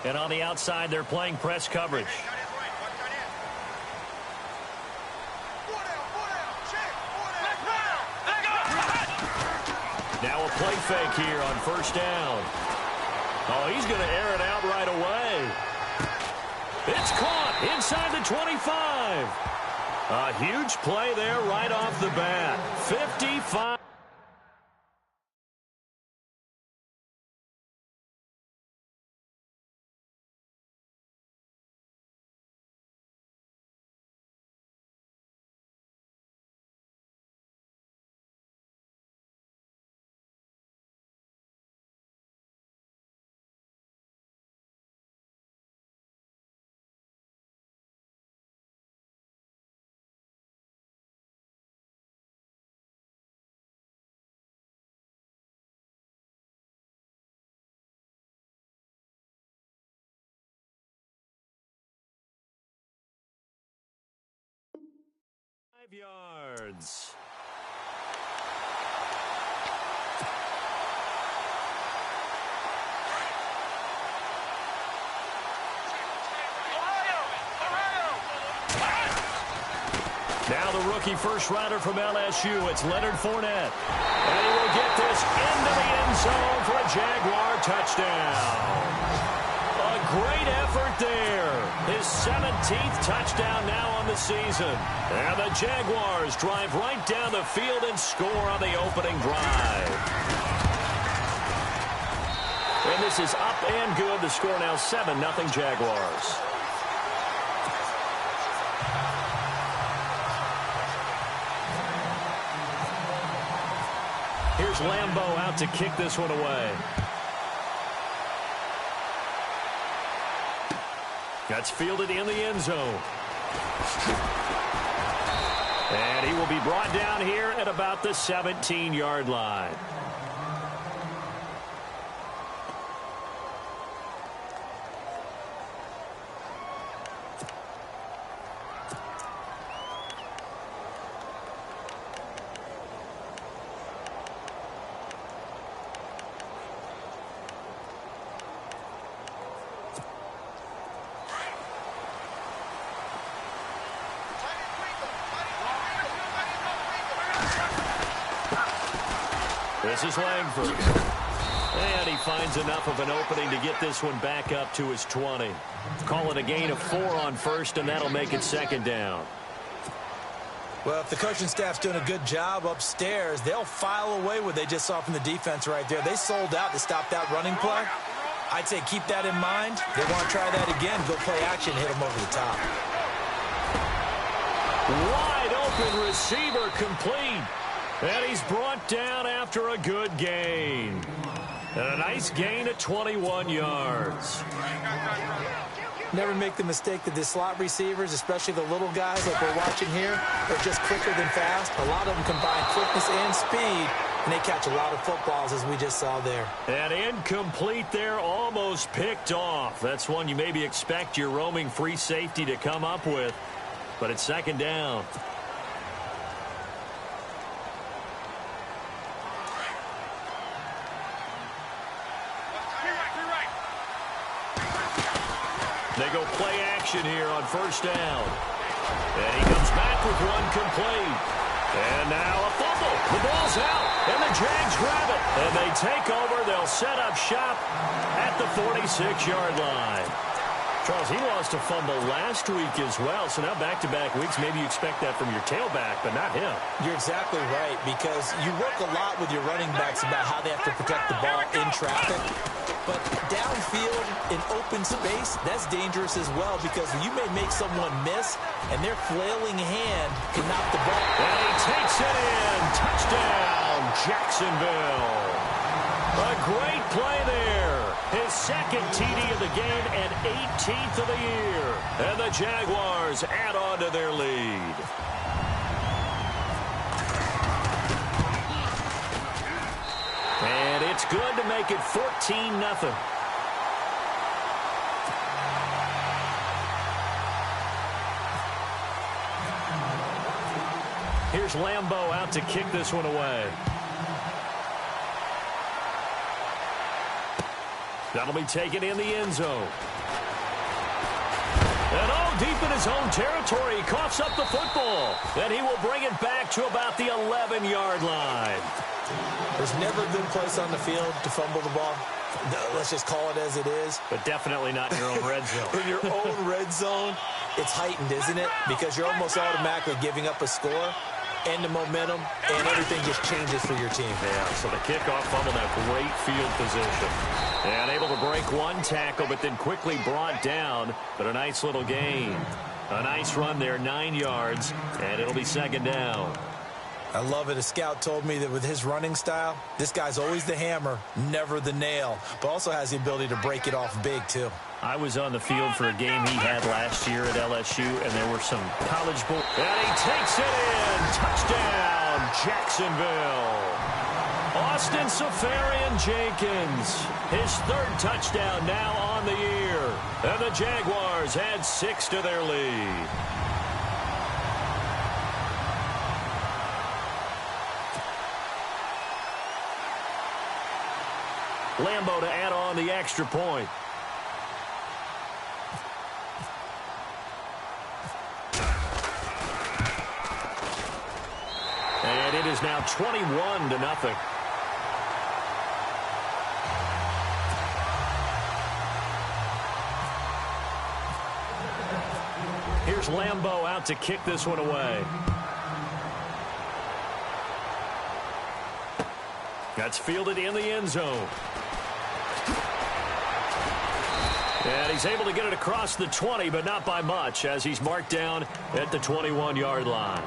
And on the outside, they're playing press coverage. Now a play fake here on first down. Oh, he's going to air it out right away. It's caught inside the 25. A huge play there right off the bat. 55. Yards. Now the rookie first rounder from LSU, it's Leonard Fournette. And he will get this into the end zone for a Jaguar touchdown. A great effort there. His 17th touchdown now on the season. And the Jaguars drive right down the field and score on the opening drive. And this is up and good. The score now 7-0 Jaguars. Here's Lambeau out to kick this one away. That's fielded in the end zone. And he will be brought down here at about the 17-yard line. This is Langford. And he finds enough of an opening to get this one back up to his 20. Call it a gain of 4 on first, and that'll make it second down. Well, if the coaching staff's doing a good job upstairs, they'll file away what they just saw from the defense right there. They sold out to stop that running play. I'd say keep that in mind. They want to try that again, go play action, hit them over the top. Wide open receiver complete. And he's brought down after a good gain. And a nice gain of 21 yards. Never make the mistake that the slot receivers, especially the little guys like we're watching here, are just quicker than fast. A lot of them combine quickness and speed, and they catch a lot of footballs, as we just saw there. And incomplete there, almost picked off. That's one you maybe expect your roaming free safety to come up with. But it's second down. They go play action here on first down. And he comes back with one complete. And now a fumble. The ball's out. And the Jags grab it. And they take over. They'll set up shop at the 46-yard line. Charles, he lost a fumble last week as well. So now back-to-back weeks, maybe you expect that from your tailback, but not him. You're exactly right, because you work a lot with your running backs about how they have to protect the ball in traffic. But downfield in open space, that's dangerous as well, because you may make someone miss, and their flailing hand can knock the ball. And he takes it in. Touchdown, Jacksonville. A great play there. His second TD of the game and 18th of the year. And the Jaguars add on to their lead. And it's good to make it 14-0. Here's Lambeau out to kick this one away. That'll be taken in the end zone. And deep in his own territory, he coughs up the football. And he will bring it back to about the 11-yard line. There's never a good place on the field to fumble the ball. Let's just call it as it is. But definitely not in your own red zone. In your own red zone, it's heightened, isn't it? Because you're almost automatically giving up a score and the momentum, and everything just changes for your team. Yeah, so the kickoff fumble, now great field position. And able to break one tackle, but then quickly brought down. But a nice little gain. A nice run there, 9 yards, and it'll be second down. I love it. A scout told me that with his running style, this guy's always the hammer, never the nail, but also has the ability to break it off big, too. I was on the field for a game he had last year at LSU, and there were some college bowl. And he takes it in. Touchdown, Jacksonville. Austin Safarian-Jenkins, his 3rd touchdown now on the year. And the Jaguars add 6 to their lead. Lambeau to add on the extra point. And it is now 21-0. Here's Lambeau out to kick this one away. That's fielded in the end zone. And he's able to get it across the 20, but not by much, as he's marked down at the 21-yard line.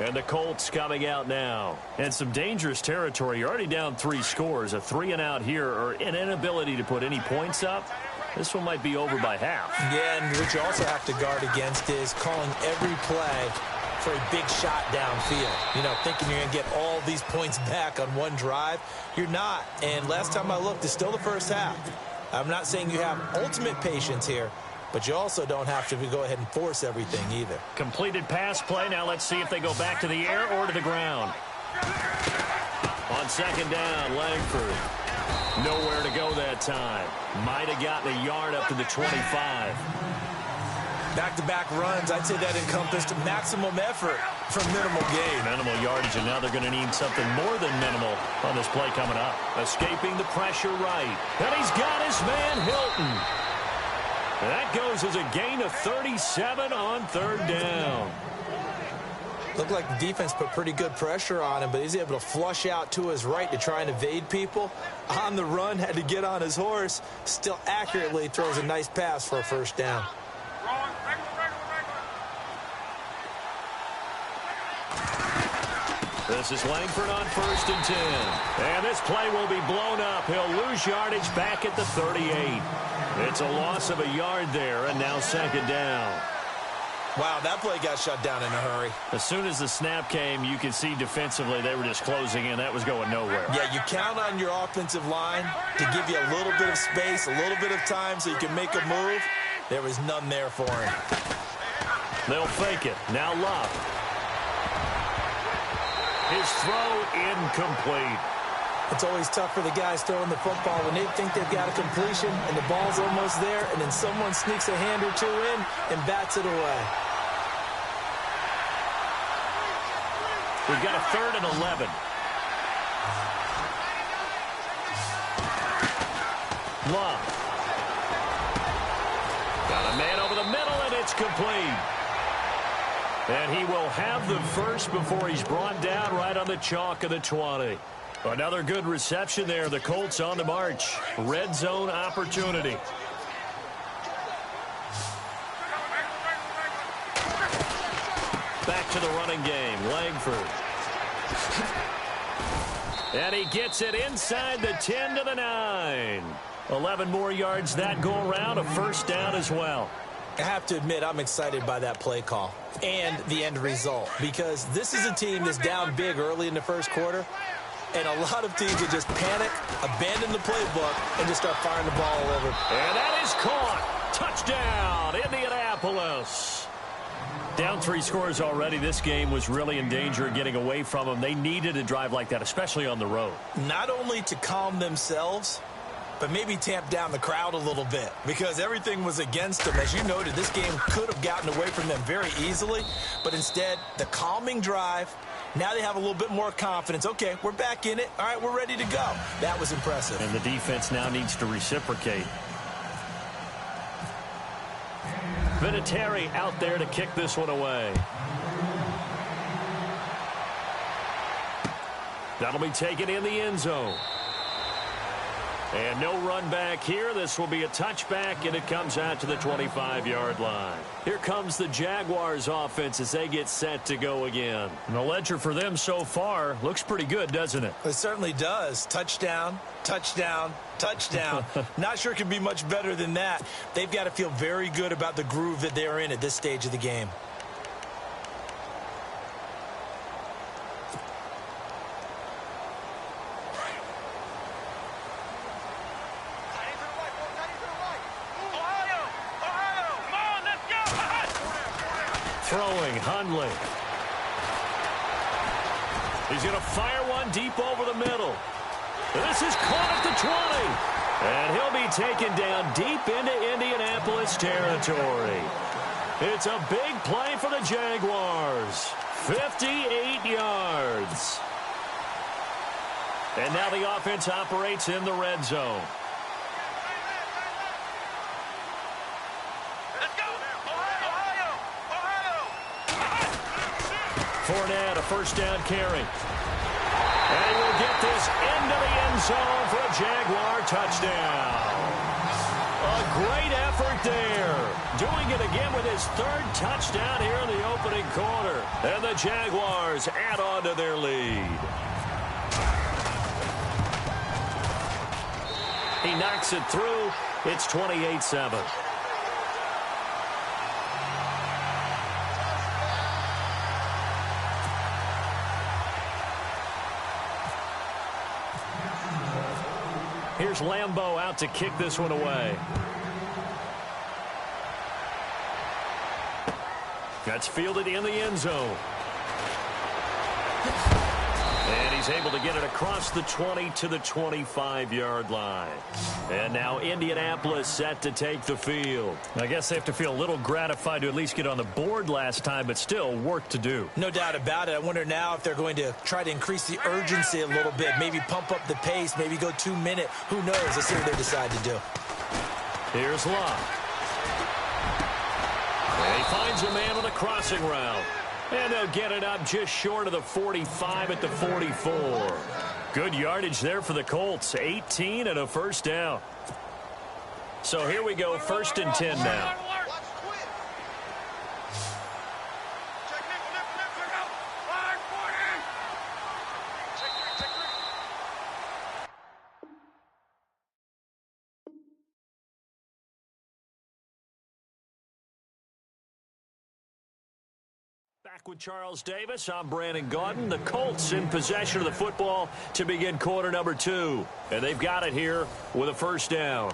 And the Colts coming out now. And some dangerous territory. You're already down 3 scores. A 3-and-out here, or an inability to put any points up. This one might be over by half. Yeah, and what you also have to guard against is calling every play for a big shot downfield. You know, thinking you're going to get all these points back on one drive. You're not. And last time I looked, it's still the first half. I'm not saying you have ultimate patience here, but you also don't have to go ahead and force everything either. Completed pass play. Now let's see if they go back to the air or to the ground. On second down, Langford. Nowhere to go that time. Might have gotten a yard up to the 25. Back-to-back runs, I'd say that encompassed maximum effort for minimal gain. Minimal yardage, and now they're going to need something more than minimal on this play coming up. Escaping the pressure right. And he's got his man Hilton. And that goes as a gain of 37 on 3rd down. Looked like the defense put pretty good pressure on him, but he's able to flush out to his right to try and evade people. On the run, had to get on his horse. Still accurately throws a nice pass for a 1st down. This is Langford on 1st and 10. And this play will be blown up. He'll lose yardage back at the 38. It's a loss of a yard there, and now 2nd down. Wow, that play got shut down in a hurry. As soon as the snap came, you could see defensively they were just closing in. That was going nowhere. Yeah, you count on your offensive line to give you a little bit of space, a little bit of time so you can make a move. There was none there for him. They'll fake it. Now Love. His throw incomplete. It's always tough for the guys throwing the football when they think they've got a completion and the ball's almost there, and then someone sneaks a hand or two in and bats it away. We've got a 3rd and 11. Love. Got a man over the middle, and it's complete. And he will have the first before he's brought down right on the chalk of the 20. Another good reception there. The Colts on the march. Red zone opportunity. Back to the running game. Langford. And he gets it inside the 10 to the 9. 11 more yards that go around. A 1st down as well. I have to admit, I'm excited by that play call and the end result, because this is a team that's down big early in the 1st quarter, and a lot of teams will just panic, abandon the playbook, and just start firing the ball all over. And that is caught. Touchdown, Indianapolis. Down 3 scores already. This game was really in danger of getting away from them. They needed a drive like that, especially on the road. Not only to calm themselves, but maybe tamp down the crowd a little bit because everything was against them. As you noted, this game could have gotten away from them very easily, but instead, the calming drive, now they have a little bit more confidence. Okay, we're back in it. All right, we're ready to go. That was impressive. And the defense now needs to reciprocate. Vinatieri out there to kick this one away. That'll be taken in the end zone. And no run back here. This will be a touchback, and it comes out to the 25-yard line. Here comes the Jaguars offense as they get set to go again. And the ledger for them so far looks pretty good, doesn't it? It certainly does. Touchdown, touchdown, touchdown. Not sure it can be much better than that. They've got to feel very good about the groove that they're in at this stage of the game. Throwing, Hundley. He's going to fire one deep over the middle. This is caught at the 20. And he'll be taken down deep into Indianapolis territory. It's a big play for the Jaguars. 58 yards. And now the offense operates in the red zone. Fournette, a first down carry. And he will get this into the end zone for a Jaguar touchdown. A great effort there. Doing it again with his third touchdown here in the opening quarter. And the Jaguars add on to their lead. He knocks it through. It's 28-7. Here's Lambeau out to kick this one away. That's fielded in the end zone. And he's able to get it across the 20 to the 25-yard line. And now Indianapolis set to take the field. I guess they have to feel a little gratified to at least get on the board last time, but still work to do. No doubt about it. I wonder now if they're going to try to increase the urgency a little bit, maybe pump up the pace, maybe go 2 minute. Who knows? Let's see what they decide to do. Here's Locke. And he finds a man on the crossing route. And they'll get it up just short of the 45 at the 44. Good yardage there for the Colts. 18 and a first down. So here we go, 1st and 10 now. Back with Charles Davis, I'm Brandon Gaudin. The Colts in possession of the football to begin quarter number 2. And they've got it here with a first down.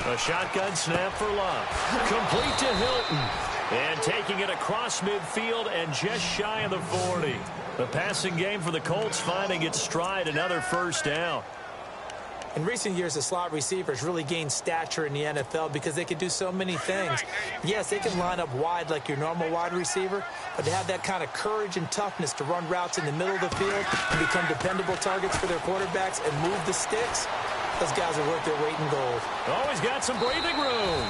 A shotgun snap for Love. Complete to Hilton. And taking it across midfield and just shy of the 40. The passing game for the Colts finding its stride, another first down. In recent years, the slot receivers really gained stature in the NFL because they can do so many things. Yes, they can line up wide like your normal wide receiver, but to have that kind of courage and toughness to run routes in the middle of the field and become dependable targets for their quarterbacks and move the sticks, those guys are worth their weight in gold. Oh, he's got some breathing room.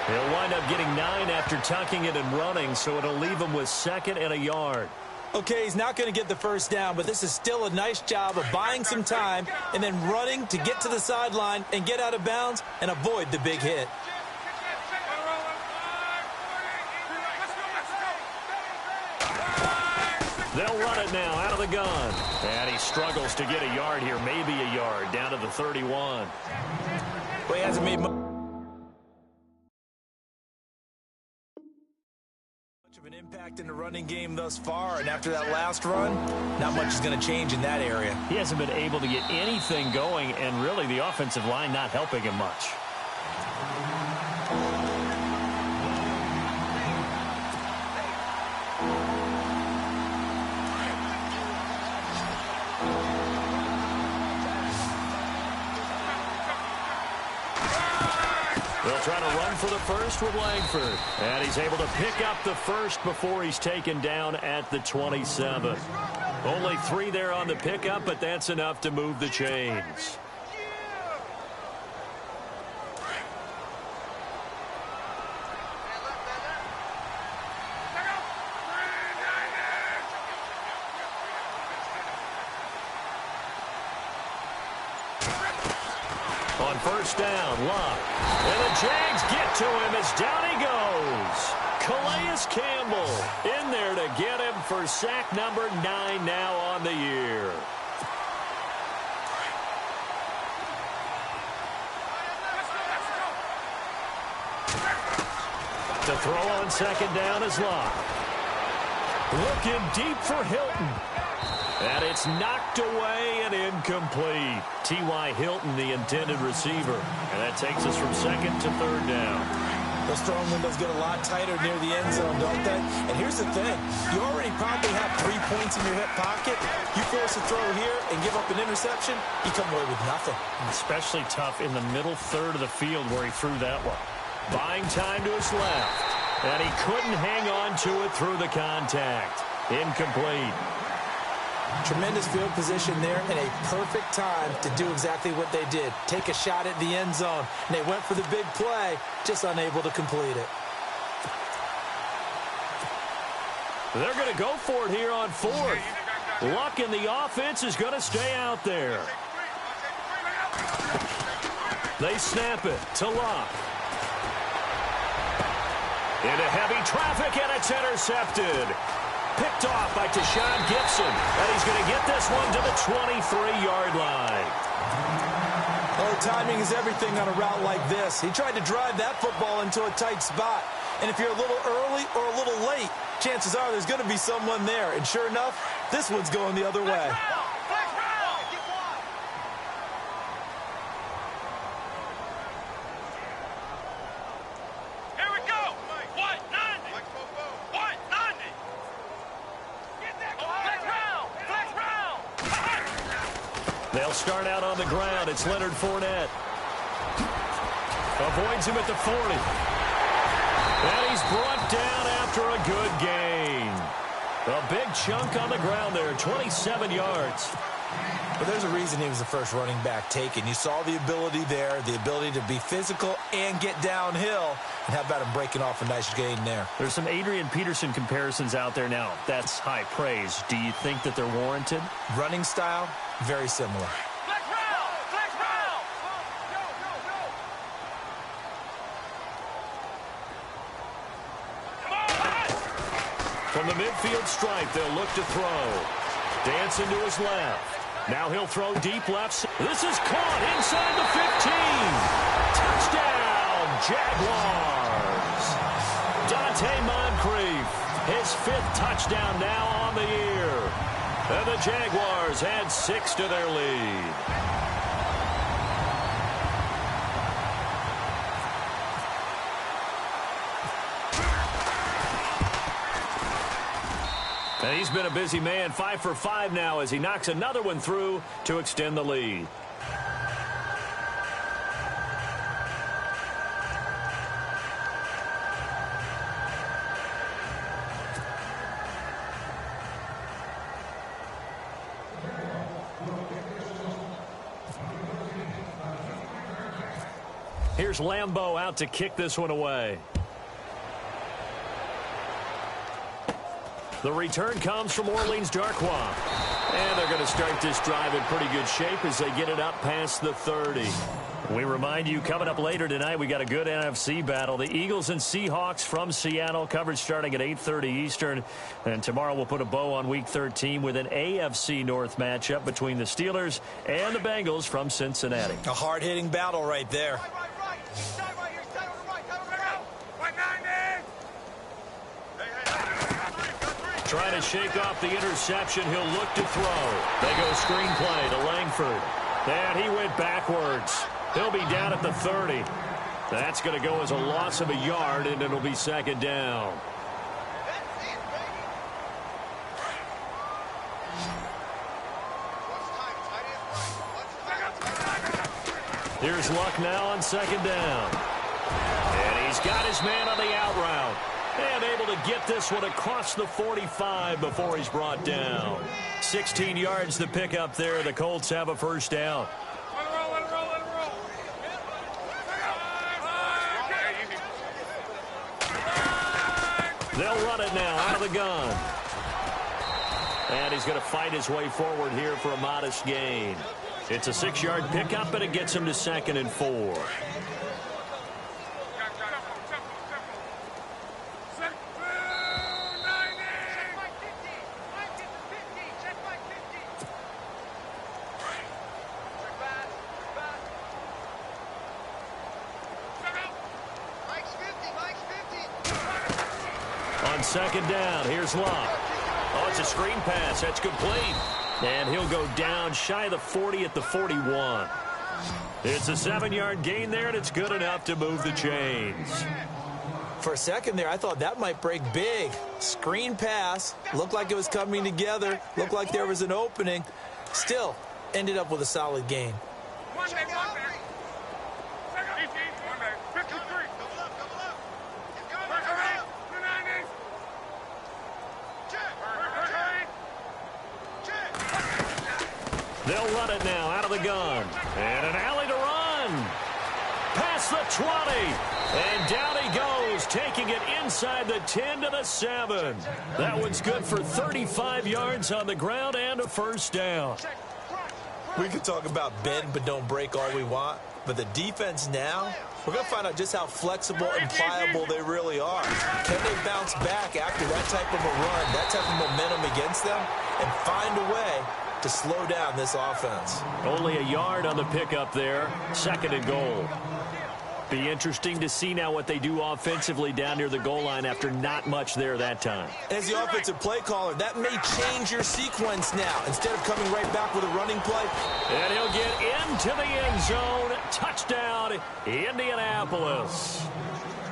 He'll wind up getting 9 after tucking it and running, so it'll leave him with 2nd and a yard. Okay, he's not going to get the first down, but this is still a nice job of buying some time and then running to get to the sideline and get out of bounds and avoid the big hit. They'll run it now out of the gun. And he struggles to get a yard here, maybe a yard, down to the 31. Well, he hasn't made much of an impact impact in the running game thus far, and after that last run, not much is going to change in that area. He hasn't been able to get anything going, and really the offensive line not helping him much. They'll try to run for the first with Langford. And he's able to pick up the first before he's taken down at the 27. Only 3 there on the pickup, but that's enough to move the chains. On first down, Locke. And the Jags get to him as down he goes. Calais Campbell in there to get him for sack number 9 now on the year. To throw on second down is Locke. Looking deep for Hilton. And it's knocked away and incomplete. T.Y. Hilton, the intended receiver. And that takes us from second to third down. Those throwing windows get a lot tighter near the end zone, don't they? And here's the thing. You already probably have 3 points in your hip pocket. You force a throw here and give up an interception, you come away with nothing. Especially tough in the middle third of the field where he threw that one. Buying time to his left. And he couldn't hang on to it through the contact. Incomplete. Tremendous field position there and a perfect time to do exactly what they did. Take a shot at the end zone. And they went for the big play, just unable to complete it. They're going to go for it here on fourth. Luck in the offense is going to stay out there. They snap it to Luck. Into heavy traffic, and it's intercepted. Picked off by Tashawn Gibson. And he's going to get this one to the 23-yard line. Oh, timing is everything on a route like this. He tried to drive that football into a tight spot. And if you're a little early or a little late, chances are there's going to be someone there. And sure enough, this one's going the other way. They'll start out on the ground. It's Leonard Fournette. Avoids him at the 40. And he's brought down after a good gain. A big chunk on the ground there, 27 yards. But there's a reason he was the first running back taken. You saw the ability there, the ability to be physical and get downhill. And how about him breaking off a nice gain there? There's some Adrian Peterson comparisons out there now. That's high praise. Do you think that they're warranted? Running style, very similar. From the midfield stripe, they'll look to throw. Dancing to his left. Now he'll throw deep left. This is caught inside the 15. Touchdown, Jaguars. Dante Moncrief, his 5th touchdown now on the year. And the Jaguars add 6 to their lead. And he's been a busy man, 5 for 5 now as he knocks another one through to extend the lead. Here's Lambeau out to kick this one away. The return comes from Orleans Darkwa. And they're going to start this drive in pretty good shape as they get it up past the 30. We remind you, coming up later tonight, we got a good NFC battle. The Eagles and Seahawks from Seattle, coverage starting at 8:30 Eastern. And tomorrow we'll put a bow on Week 13 with an AFC North matchup between the Steelers and the Bengals from Cincinnati. A hard-hitting battle right there. Trying to shake off the interception. He'll look to throw. They go screenplay to Langford. And he went backwards. He'll be down at the 30. That's going to go as a loss of a yard, and it'll be second down. Here's Luck now on second down. And he's got his man on the out route. And able to get this one across the 45 before he's brought down. 16 yards to pick up there. The Colts have a first down. They'll run it now out of the gun. And he's going to fight his way forward here for a modest gain. It's a 6-yard pickup, and it gets him to 2nd and 4. On second down, here's Luck. Oh, it's a screen pass. That's complete. And he'll go down shy of the 40 at the 41. It's a 7-yard gain there, and it's good enough to move the chains. For a second there, I thought that might break big. Screen pass. Looked like it was coming together. Looked like there was an opening. Still, ended up with a solid gain. They'll run it now out of the gun. And an alley to run. Past the 20. And down he goes, taking it inside the 10 to the 7. That one's good for 35 yards on the ground and a first down. We could talk about bend but don't break all we want. But the defense now, we're going to find out just how flexible and pliable they really are. Can they bounce back after that type of a run, that type of momentum against them, and find a way to slow down this offense? Only a yard on the pickup there. 2nd and goal. Be interesting to see now what they do offensively down near the goal line after not much there that time. As the offensive play caller, that may change your sequence now. Instead of coming right back with a running play. And he'll get into the end zone. Touchdown, Indianapolis.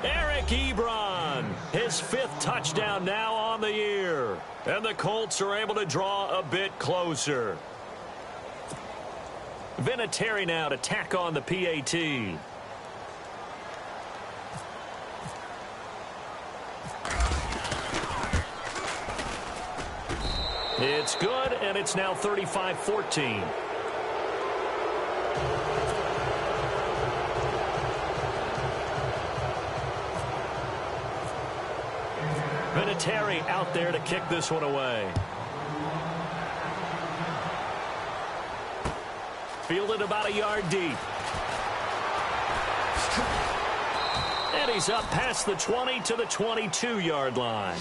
Eric Ebron, his 5th touchdown now on the year. And the Colts are able to draw a bit closer. Vinatieri now to tack on the PAT. It's good, and it's now 35-14. Vinatieri out there to kick this one away. Fielded about a yard deep. And he's up past the 20 to the 22-yard line.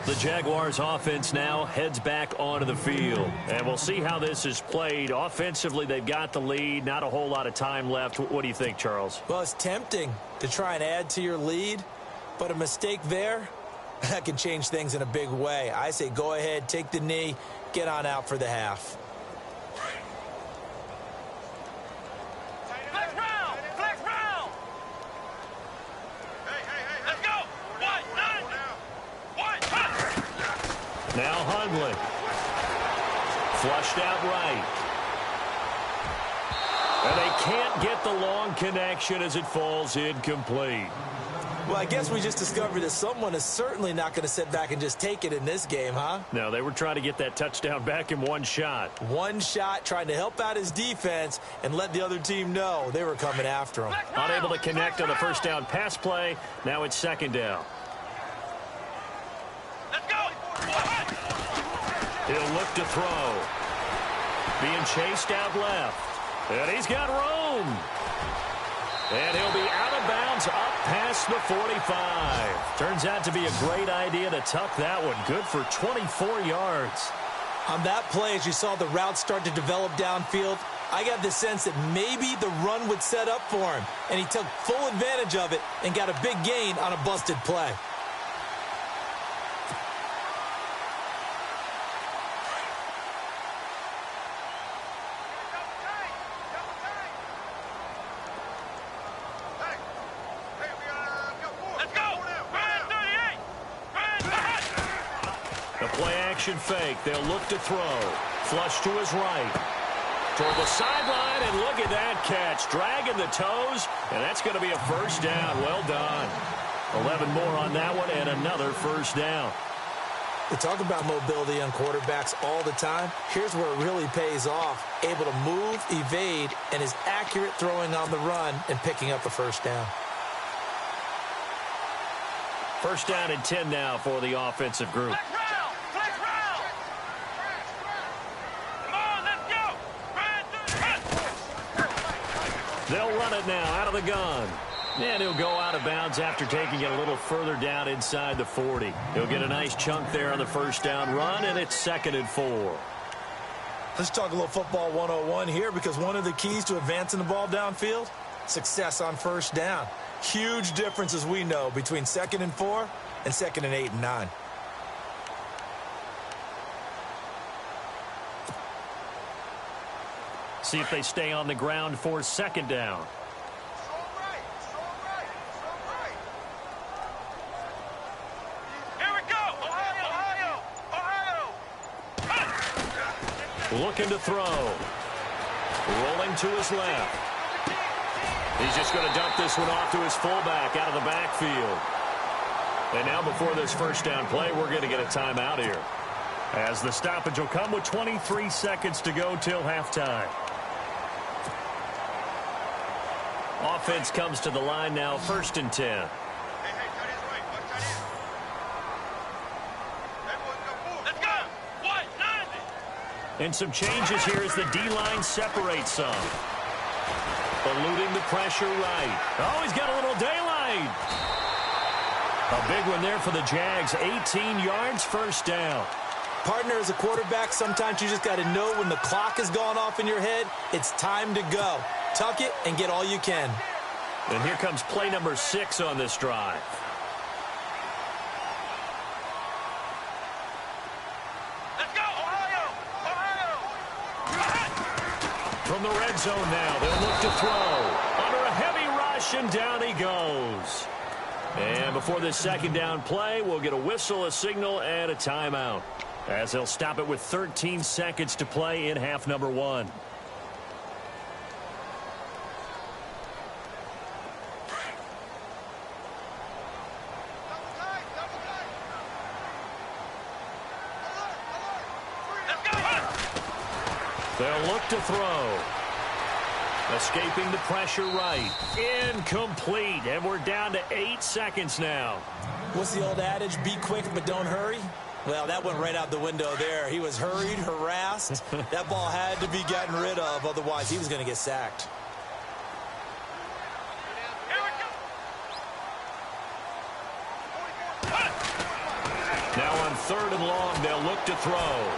The Jaguars offense now heads back onto the field. And we'll see how this is played. Offensively, they've got the lead. Not a whole lot of time left. What do you think, Charles? Well, it's tempting to try and add to your lead. But a mistake there, that can change things in a big way. I say go ahead, take the knee, get on out for the half. Now Hundley. Flushed out right. And they can't get the long connection as it falls incomplete. Well, I guess we just discovered that someone is certainly not going to sit back and just take it in this game, huh? No, they were trying to get that touchdown back in one shot. One shot, trying to help out his defense and let the other team know they were coming after him. Unable to connect on the first down pass play. Now it's 2nd down. He'll look to throw. Being chased out left. And he's got room. And he'll be out of bounds up past the 45. Turns out to be a great idea to tuck that one. Good for 24 yards. On that play, as you saw the route start to develop downfield, I got the sense that maybe the run would set up for him. And he took full advantage of it and got a big gain on a busted play. formation fake. They'll look to throw. Flush to his right. Toward the sideline, and look at that catch. Dragging the toes, and that's going to be a first down. Well done. 11 more on that one, and another first down. We talk about mobility on quarterbacks all the time. Here's where it really pays off. Able to move, evade, and is accurate throwing on the run and picking up the first down. First down and 10 now for the offensive group. They'll run it now out of the gun. And he'll go out of bounds after taking it a little further down inside the 40. He'll get a nice chunk there on the first down run, and it's 2nd and 4. Let's talk a little football 101 here, because one of the keys to advancing the ball downfield, success on first down. Huge difference, as we know, between 2nd and 4 and 2nd and 8 and 9. See if they stay on the ground for 2nd down. Looking to throw. Rolling to his left. He's just going to dump this one off to his fullback out of the backfield. And now before this first down play, we're going to get a timeout here, as the stoppage will come with 23 seconds to go till halftime. Offense comes to the line now, 1st and 10. And some changes here as the D-line separates some. Eluding the pressure right. Oh, he's got a little daylight. A big one there for the Jags. 18 yards, first down. Partner, as a quarterback, sometimes you just got to know when the clock has gone off in your head, it's time to go. Tuck it and get all you can. And here comes play number 6 on this drive. From the red zone now, they'll look to throw. Under a heavy rush, and down he goes. And before this 2nd down play, we'll get a whistle, a signal, and a timeout, as they'll stop it with 13 seconds to play in half number 1. They'll look to throw. Escaping the pressure right. Incomplete. And we're down to 8 seconds now. What's the old adage? Be quick, but don't hurry. Well, that went right out the window there. He was hurried, harassed. That ball had to be gotten rid of. Otherwise, he was going to get sacked. Now on 3rd and long, they'll look to throw.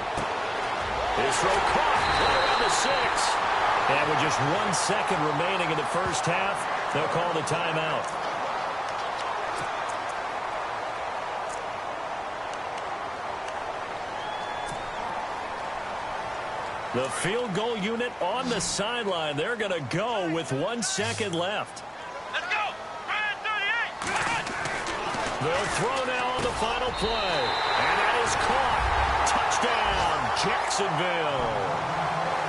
His throw caught right around the 6. And with just 1 second remaining in the first half, they'll call the timeout. The field goal unit on the sideline. They're going to go with 1 second left. Let's go! Brad 38! They'll throw now on the final play. And that is caught. Touchdown, Jacksonville.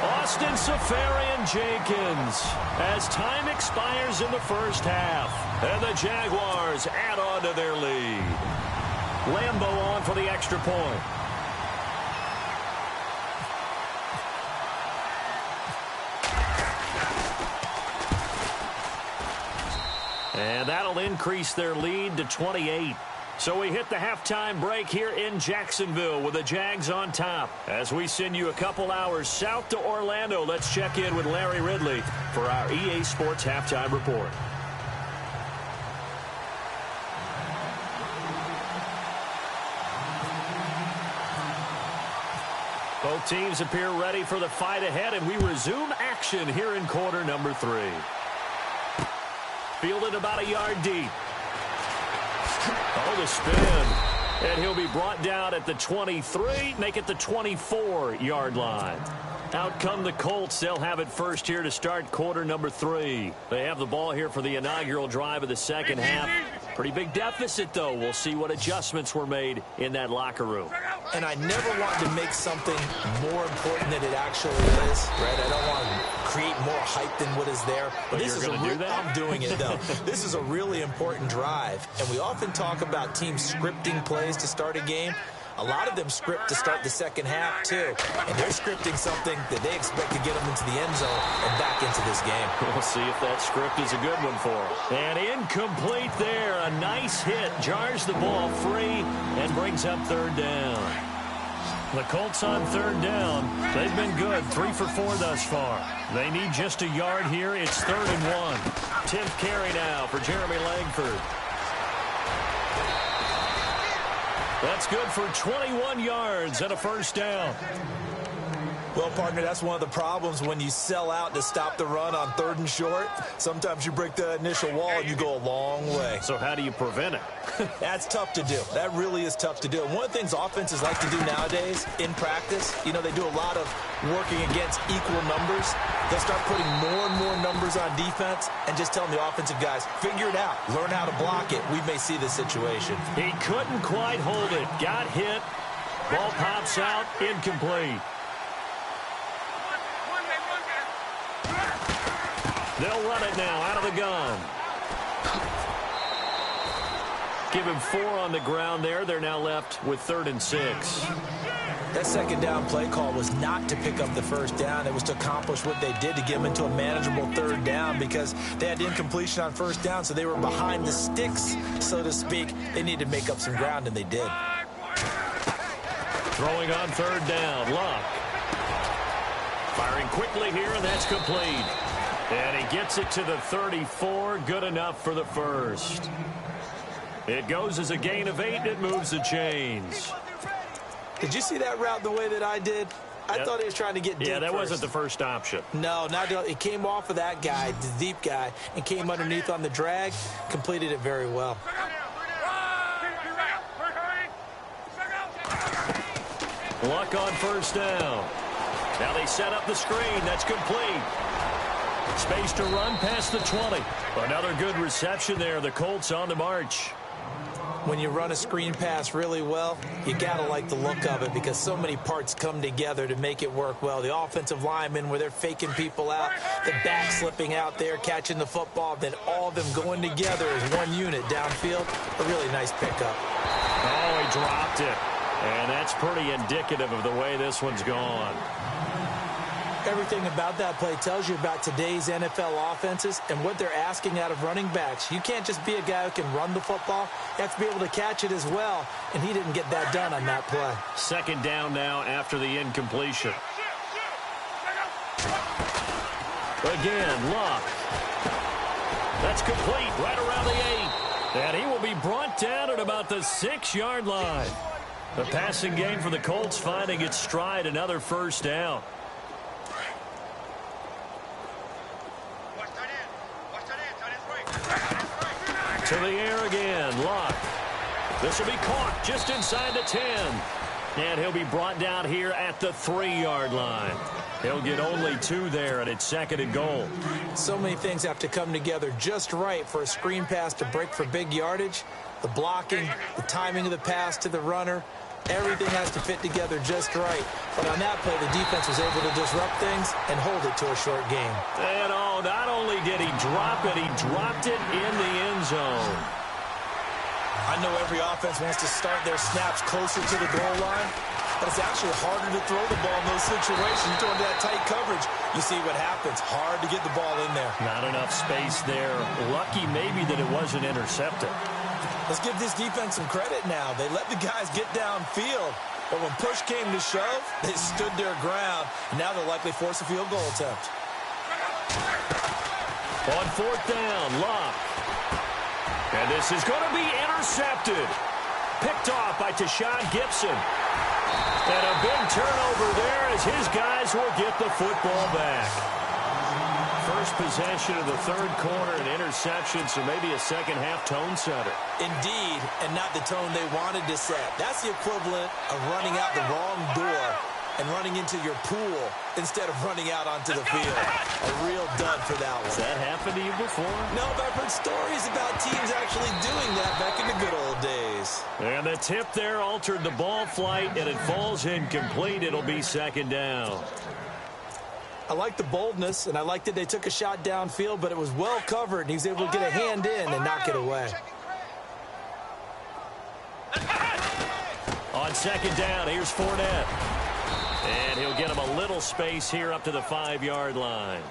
Austin Safarian-Jenkins as time expires in the first half. And the Jaguars add on to their lead. Lambeau on for the extra point. And that'll increase their lead to 28. So we hit the halftime break here in Jacksonville with the Jags on top. As we send you a couple hours south to Orlando, let's check in with Larry Ridley for our EA Sports Halftime Report. Both teams appear ready for the fight ahead, and we resume action here in quarter number 3. Fielded about a yard deep. Oh, the spin. And he'll be brought down at the 23, make it the 24-yard line. Out come the Colts. They'll have it first here to start quarter number 3. They have the ball here for the inaugural drive of the second half. Pretty big deficit, though. We'll see what adjustments were made in that locker room. and I never want to make something more important than it actually is, right? I don't want to create more hype than what is there. But this is I'm doing it, though. This is a really important drive, and we often talk about teams scripting plays to start a game. A lot of them script to start the second half, too. And they're scripting something that they expect to get them into the end zone and back into this game. We'll see if that script is a good one for them. And incomplete there. A nice hit. Jars the ball free and brings up third down. The Colts on third down. They've been good. 3 for 4 thus far. They need just a yard here. It's 3rd and 1. 10th carry now for Jeremy Langford. That's good for 21 yards and a first down. Well, partner, that's one of the problems when you sell out to stop the run on 3rd and short. Sometimes you break the initial wall and you go a long way. So how do you prevent it? That's tough to do. That really is tough to do. And one of the things offenses like to do nowadays in practice, you know, they do a lot of working against equal numbers. They'll start putting more and more numbers on defense and just telling the offensive guys, figure it out. Learn how to block it. We may see this situation. He couldn't quite hold it. Got hit. Ball pops out. Incomplete. They'll run it now out of the gun. Give him 4 on the ground there. They're now left with 3rd and 6. That second down play call was not to pick up the first down. It was to accomplish what they did to get them into a manageable 3rd down because they had incompletion on first down, so they were behind the sticks, so to speak. They needed to make up some ground, and they did. Throwing on 3rd down, Luck. Firing quickly here, and that's complete. And he gets it to the 34. Good enough for the first. It goes as a gain of 8. It moves the chains. Did you see that route the way that I did? I thought he was trying to get deep. Yeah, that wasn't the first option. No, it came off of that guy, the deep guy, and came underneath on the drag. Completed it very well. Luck on first down. Now they set up the screen. That's complete. Space to run past the 20. Another good reception there. The Colts on the march. When you run a screen pass really well, you got to like the look of it because so many parts come together to make it work well. The offensive linemen where they're faking people out, the back slipping out there, catching the football, then all of them going together as one unit downfield. A really nice pickup. Oh, he dropped it. And that's pretty indicative of the way this one's gone. Everything about that play tells you about today's NFL offenses and what they're asking out of running backs. You can't just be a guy who can run the football. You have to be able to catch it as well, and he didn't get that done on that play. 2nd down now after the incompletion. Again, Luck. That's complete right around the 8. And he will be brought down at about the 6-yard line. The passing game for the Colts finding its stride, another first down. To the air again, Luck. This will be caught just inside the 10. And he'll be brought down here at the 3-yard line. He'll get only 2 there, and it's 2nd and goal. So many things have to come together just right for a screen pass to break for big yardage. The blocking, the timing of the pass to the runner, everything has to fit together just right. But on that play, the defense was able to disrupt things and hold it to a short game. And not only did he drop it, he dropped it in the end zone. I know every offense wants to start their snaps closer to the goal line, but it's actually harder to throw the ball in those situations. Toward that tight coverage, you see what happens. Hard to get the ball in there. Not enough space there. Lucky maybe that it wasn't intercepted. Let's give this defense some credit now. They let the guys get downfield, but when push came to shove, they stood their ground. Now they'll likely force a field goal attempt. On 4th down, Luck. And this is going to be intercepted. Picked off by Tashawn Gibson. And a big turnover there as his guys will get the football back. First possession of the 3rd quarter, an interception, so maybe a second-half tone setter. Indeed, and not the tone they wanted to set. That's the equivalent of running out the wrong door and running into your pool instead of running out onto the field. A real dud for that one. Has that happened to you before? No, but I've heard stories about teams actually doing that back in the good old days. And the tip there altered the ball flight, and it falls incomplete. It'll be second down. I like the boldness, and I like that they took a shot downfield, but it was well covered, and he was able to get a hand in and knock it away. On second down, here's Fournette. And he'll get him a little space here up to the 5-yard line.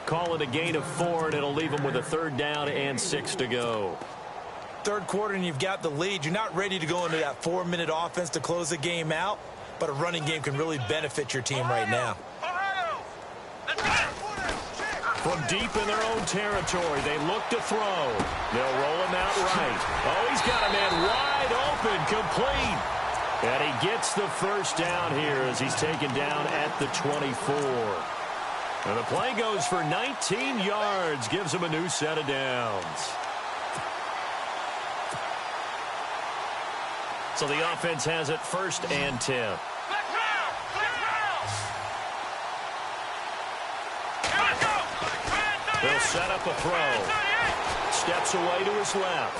Call it a gain of 4, and it'll leave him with a 3rd down and 6 to go. Third quarter, and you've got the lead. You're not ready to go into that 4-minute offense to close the game out, but a running game can really benefit your team right now. From deep in their own territory, they look to throw. They'll roll him out right. Oh, he's got a man wide open, complete. And he gets the 1st down here as he's taken down at the 24. And the play goes for 19 yards, gives him a new set of downs. So the offense has it 1st and 10. They'll set up a throw. Steps away to his left.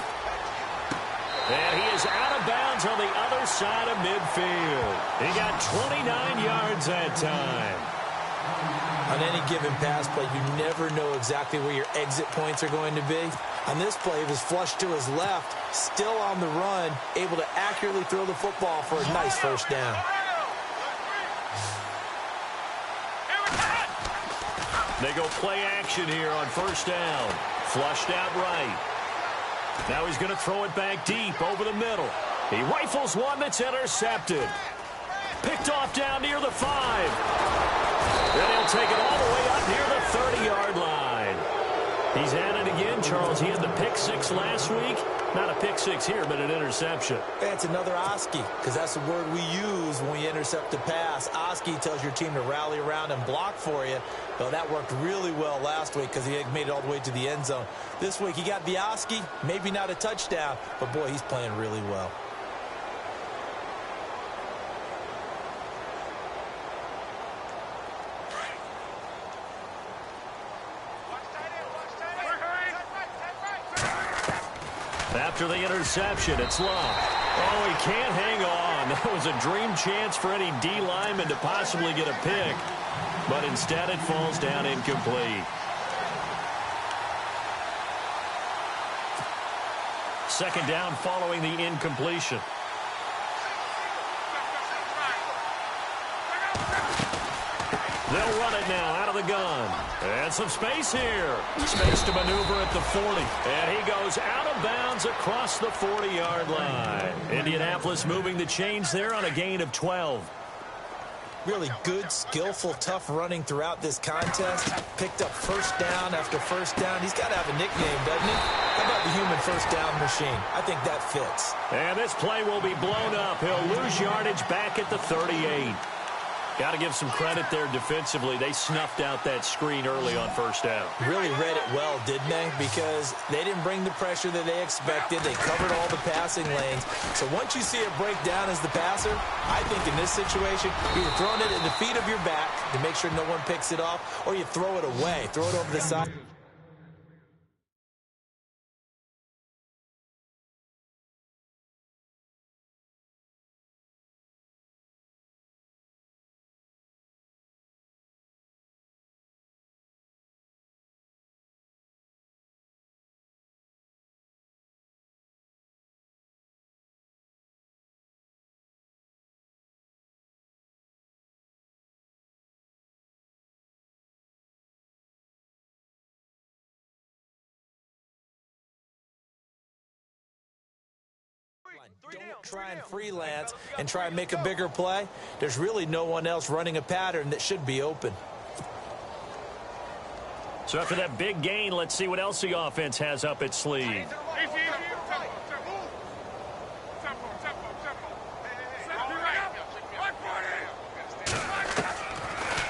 And he is out of bounds on the other side of midfield. He got 29 yards that time. On any given pass play, you never know exactly where your exit points are going to be. On this play, he was flushed to his left, still on the run, able to accurately throw the football for a nice 1st down. They go play action here on 1st down. Flushed out right. Now he's going to throw it back deep over the middle. He rifles one that's intercepted. Picked off down near the 5. Then he'll take it all the way up near the 30-yard line. He's at it again, Charles. He had the pick 6 last week. Not a pick 6 here, but an interception. It's another Oski, because that's the word we use when we intercept a pass. Oski tells your team to rally around and block for you. Well, that worked really well last week because he had made it all the way to the end zone. This week, he got the Oski, maybe not a touchdown, but, boy, he's playing really well. After the interception, it's Love. Oh, he can't hang on. That was a dream chance for any D lineman to possibly get a pick. But instead, it falls down incomplete. Second down following the incompletion. They'll run it now out of the gun. And some space here. Space to maneuver at the 40. And he goes out of bounds across the 40-yard line. Indianapolis moving the chains there on a gain of 12. Really good, skillful, tough running throughout this contest. Picked up 1st down after 1st down. He's got to have a nickname, doesn't he? How about the human 1st down machine? I think that fits. And this play will be blown up. He'll lose yardage back at the 38. Got to give some credit there defensively. They snuffed out that screen early on 1st down. Really read it well, didn't they? Because they didn't bring the pressure that they expected. They covered all the passing lanes. So once you see it break down as the passer, I think in this situation, you're throwing it at the feet of your back to make sure no one picks it off, or you throw it away, throw it over the side. Don't try and freelance and try and make a bigger play. There's really no one else running a pattern that should be open. So after that big gain, let's see what else the offense has up its sleeve.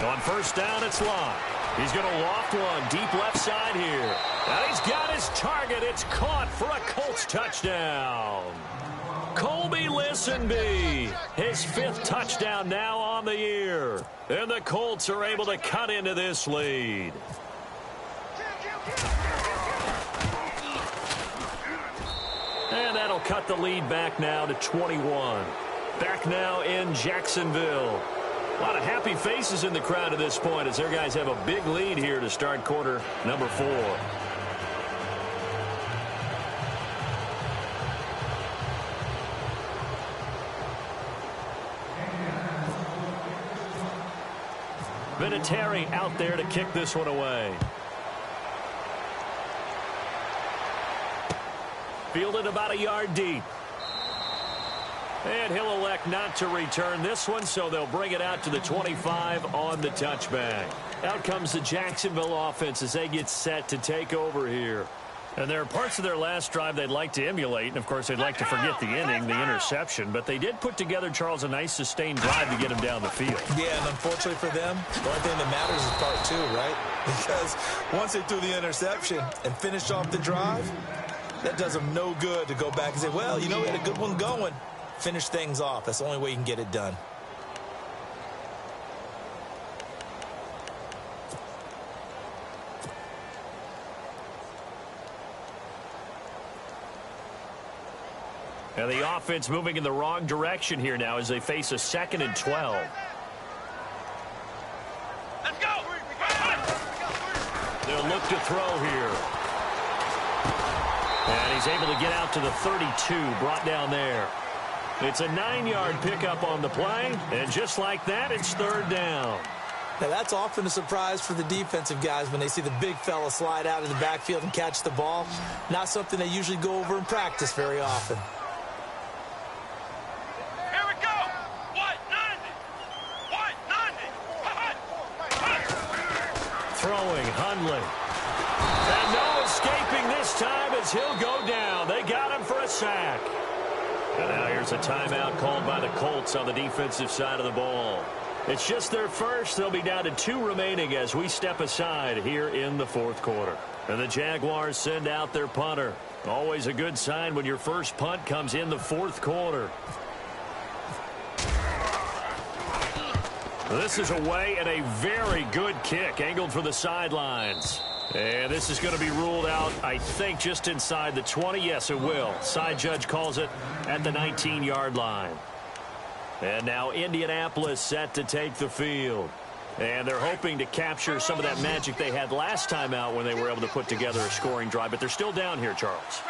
On 1st down, it's Love. He's going to loft one deep left side here. And he's got his target. It's caught for a Colts touchdown. Colby Listenby, his 5th touchdown now on on the year. And the Colts are able to cut into this lead. And that'll cut the lead back now to 21. Back now in Jacksonville. A lot of happy faces in the crowd at this point as their guys have a big lead here to start quarter number 4. Vinatieri out there to kick this one away. Fielded about a yard deep. And he'll elect not to return this one, so they'll bring it out to the 25 on the touchback. Out comes the Jacksonville offense as they get set to take over here. And there are parts of their last drive they'd like to emulate, and of course they'd like to forget the inning, the interception. But they did put together, Charles, a nice sustained drive to get him down the field. Yeah, and unfortunately for them, the only thing that matters is part 2, right? Because once they threw the interception and finished off the drive, that does them no good to go back and say, well, you know, we had a good one going. Finish things off. That's the only way you can get it done. And the offense moving in the wrong direction here now as they face a 2nd and 12. Let's go. They'll look to throw here. And he's able to get out to the 32, brought down there. It's a 9-yard pickup on the play, and just like that, it's 3rd down. Now, that's often a surprise for the defensive guys when they see the big fella slide out of the backfield and catch the ball. Not something they usually go over in practice very often. Here we go. White 90. Throwing, Hundley. And no escaping this time as he'll go down. They got him for a sack. And now here's a timeout called by the Colts on the defensive side of the ball. It's just their first. They'll be down to 2 remaining as we step aside here in the 4th quarter. And the Jaguars send out their punter. Always a good sign when your first punt comes in the 4th quarter. This is away and a very good kick angled for the sidelines. And this is going to be ruled out, I think, just inside the 20. Yes, it will. Side judge calls it at the 19-yard line. And now Indianapolis set to take the field. And they're hoping to capture some of that magic they had last time out when they were able to put together a scoring drive. But they're still down here, Charles.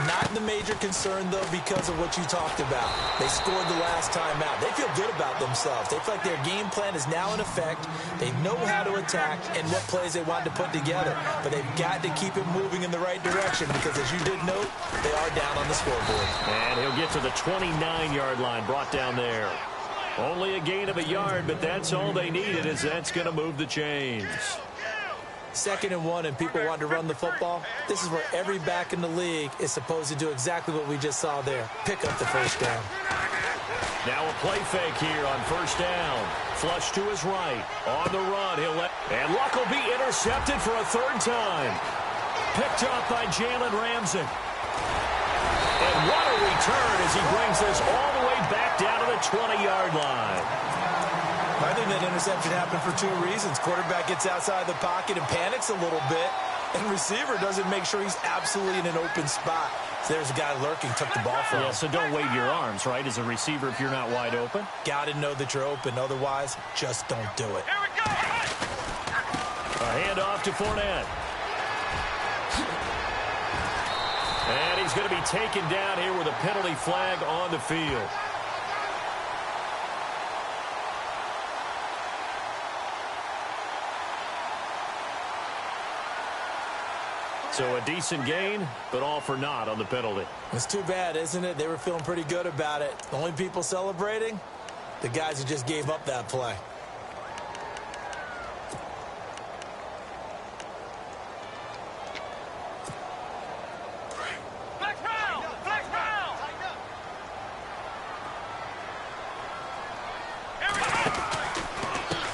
Not the major concern, though, because of what you talked about. They scored the last time out. They feel good about themselves. They feel like their game plan is now in effect. They know how to attack and what plays they want to put together. But they've got to keep it moving in the right direction because, as you did note, they are down on the scoreboard. And he'll get to the 29-yard line, brought down there. Only a gain of a yard, but that's all they needed, as that's going to move the chains. 2nd and 1, and people want to run the football. This is where every back in the league is supposed to do exactly what we just saw there. Pick up the first down. Now a play fake here on 1st down. Flush to his right. On the run, and Luck will be intercepted for a 3rd time. Picked up by Jalen Ramsey. And what a return as he brings this all the way back down to the 20-yard line. I think that interception happened for 2 reasons. Quarterback gets outside the pocket and panics a little bit, and receiver doesn't make sure he's absolutely in an open spot. So there's a guy lurking, took the ball from him. Yeah, so don't wave your arms, right, as a receiver if you're not wide open. Got to know that you're open. Otherwise, just don't do it. Here we go. A handoff to Fournette. And he's going to be taken down here with a penalty flag on the field. So a decent gain, but all for naught on the penalty. It's too bad, isn't it? They were feeling pretty good about it. The only people celebrating, the guys who just gave up that play.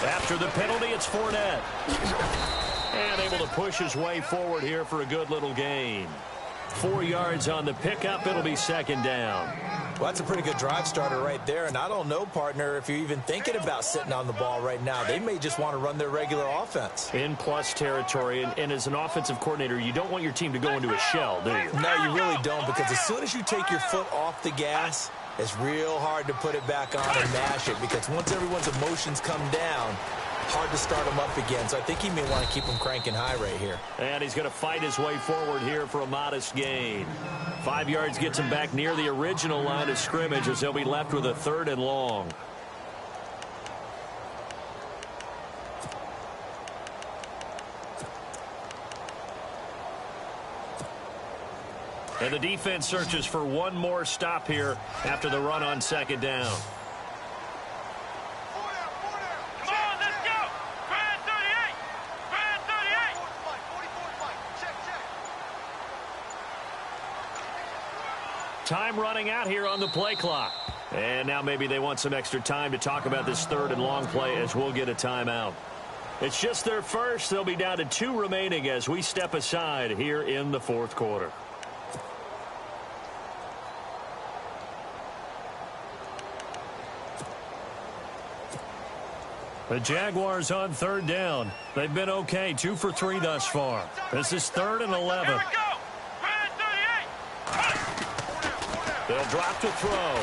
After the penalty, it's Fournette. And able to push his way forward here for a good little gain. 4 yards on the pickup. It'll be 2nd down. Well, that's a pretty good drive starter right there, and I don't know, partner, if you're even thinking about sitting on the ball right now. They may just want to run their regular offense. In plus territory, and as an offensive coordinator, you don't want your team to go into a shell, do you? No, you really don't, because as soon as you take your foot off the gas, it's real hard to put it back on and mash it, because once everyone's emotions come down, hard to start them up again. So I think he may want to keep them cranking high right here. And he's going to fight his way forward here for a modest gain. 5 yards gets him back near the original line of scrimmage as he'll be left with a 3rd and long. And the defense searches for one more stop here after the run on 2nd down. Time running out here on the play clock. And now maybe they want some extra time to talk about this 3rd and long play as we'll get a timeout. It's just their first. They'll be down to 2 remaining as we step aside here in the 4th quarter. The Jaguars on 3rd down. They've been okay, 2 for 3 thus far. This is 3rd and 11. They'll drop to throw.